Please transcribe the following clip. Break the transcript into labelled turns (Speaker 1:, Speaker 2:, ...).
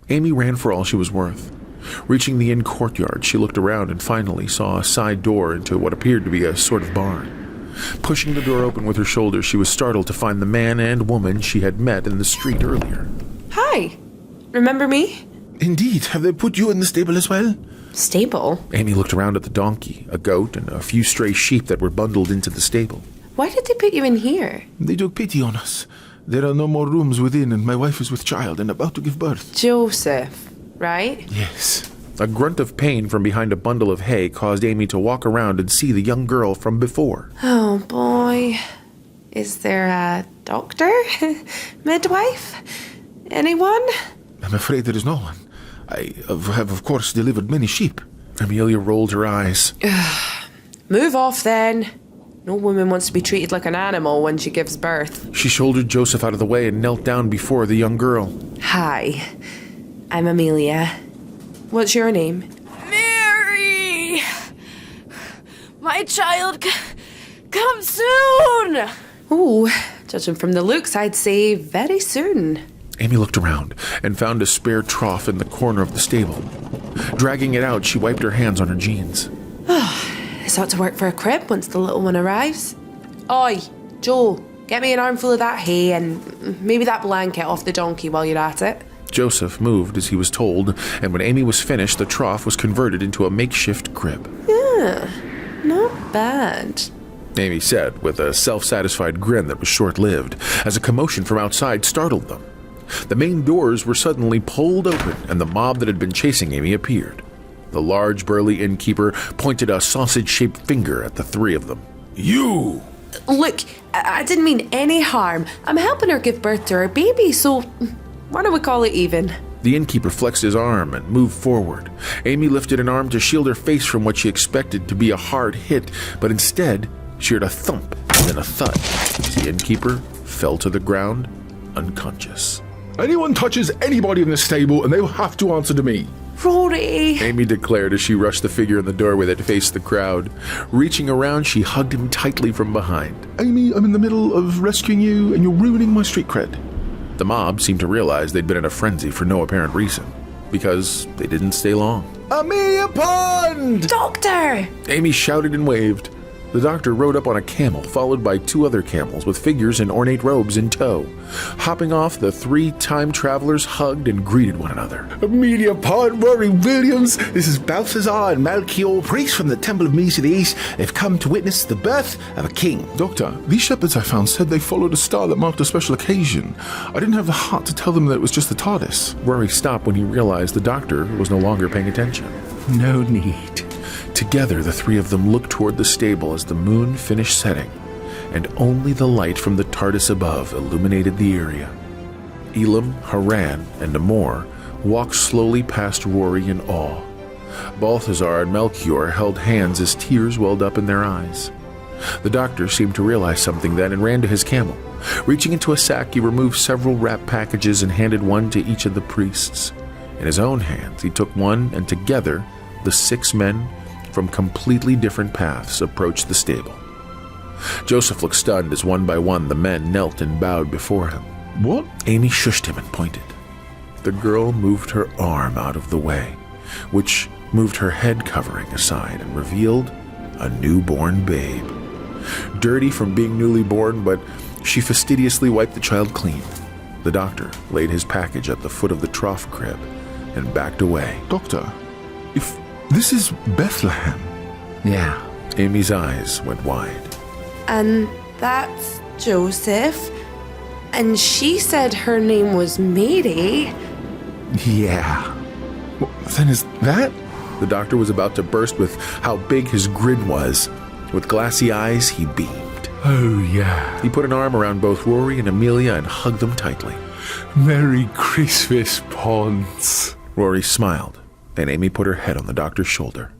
Speaker 1: Amy ran for all she was worth. Reaching the inn courtyard, she looked around and finally saw a side door into what appeared to be a sort of barn. Pushing the door open with her shoulder, she was startled to find the man and woman she had met in the street earlier.
Speaker 2: Hi. Remember me?
Speaker 3: Indeed. Have they put you in the stable as well?
Speaker 2: Stable?
Speaker 1: Amy looked around at the donkey, a goat, and a few stray sheep that were bundled into the stable.
Speaker 2: Why did they put you in here?
Speaker 3: They took pity on us. There are no more rooms within, and my wife is with child and about to give birth.
Speaker 2: Joseph, right?
Speaker 3: Yes.
Speaker 1: A grunt of pain from behind a bundle of hay caused Amy to walk around and see the young girl from before.
Speaker 2: Oh, boy. Is there a doctor? Midwife? Anyone?
Speaker 3: I'm afraid there is no one. I have, of course, delivered many sheep.
Speaker 1: Amelia rolled her eyes.
Speaker 2: Move off, then. No woman wants to be treated like an animal when she gives birth.
Speaker 1: She shouldered Joseph out of the way and knelt down before the young girl.
Speaker 2: Hi. I'm Amelia. What's your name?
Speaker 4: Mary! My child come soon!
Speaker 2: Ooh, judging from the looks, I'd say very soon.
Speaker 1: Amy looked around and found a spare trough in the corner of the stable. Dragging it out, she wiped her hands on her jeans.
Speaker 2: This ought to work for a crib once the little one arrives. Oi, Joe, get me an armful of that hay and maybe that blanket off the donkey while you're at it.
Speaker 1: Joseph moved as he was told, and when Amy was finished, the trough was converted into a makeshift crib.
Speaker 2: Yeah, not bad.
Speaker 1: Amy said, with a self-satisfied grin that was short-lived, as a commotion from outside startled them. The main doors were suddenly pulled open, and the mob that had been chasing Amy appeared. The large, burly innkeeper pointed a sausage-shaped finger at the three of them.
Speaker 3: You!
Speaker 2: Look, I didn't mean any harm. I'm helping her give birth to her baby, so why don't we call it even?
Speaker 1: The innkeeper flexed his arm and moved forward. Amy lifted an arm to shield her face from what she expected to be a hard hit, but instead she heard a thump and then a thud as the innkeeper fell to the ground, unconscious.
Speaker 3: Anyone touches anybody in the stable and they will have to answer to me.
Speaker 2: Rory!
Speaker 1: Amy declared as she rushed the figure in the doorway that faced the crowd. Reaching around, she hugged him tightly from behind.
Speaker 3: Amy, I'm in the middle of rescuing you and you're ruining my street cred.
Speaker 1: The mob seemed to realize they'd been in a frenzy for no apparent reason, because they didn't stay long.
Speaker 3: Amelia Pond!
Speaker 2: Doctor!
Speaker 1: Amy shouted and waved. The doctor rode up on a camel, followed by two other camels with figures in ornate robes in tow. Hopping off, the three time travelers hugged and greeted one another.
Speaker 3: Amelia Pond, Rory Williams, this is Balthazar and Melchior, priests from the Temple of Muse to the East. They've come to witness the birth of a king.
Speaker 5: Doctor, these shepherds I found said they followed a star that marked a special occasion. I didn't have the heart to tell them that it was just the TARDIS.
Speaker 1: Rory stopped when he realized the doctor was no longer paying attention.
Speaker 5: No need.
Speaker 1: Together, the three of them looked toward the stable as the moon finished setting, and only the light from the TARDIS above illuminated the area. Elam, Haran, and Amor walked slowly past Rory in awe. Balthazar and Melchior held hands as tears welled up in their eyes. The doctor seemed to realize something then and ran to his camel. Reaching into a sack, he removed several wrapped packages and handed one to each of the priests. In his own hands, he took one, and together, the 6 men from completely different paths approached the stable. Joseph looked stunned as one by one the men knelt and bowed before him.
Speaker 5: What?
Speaker 1: Amy shushed him and pointed. The girl moved her arm out of the way, which moved her head covering aside and revealed a newborn babe. Dirty from being newly born, but she fastidiously wiped the child clean. The doctor laid his package at the foot of the trough crib and backed away.
Speaker 5: Doctor, if this is Bethlehem.
Speaker 3: Yeah.
Speaker 1: Amy's eyes went wide.
Speaker 2: And that's Joseph. And she said her name was Mary.
Speaker 5: Yeah. Well, then is that?
Speaker 1: The doctor was about to burst with how big his grin was. With glassy eyes, he beamed.
Speaker 5: Oh, yeah.
Speaker 1: He put an arm around both Rory and Amelia and hugged them tightly.
Speaker 5: Merry Christmas, Pons.
Speaker 1: Rory smiled, and Amy put her head on the doctor's shoulder.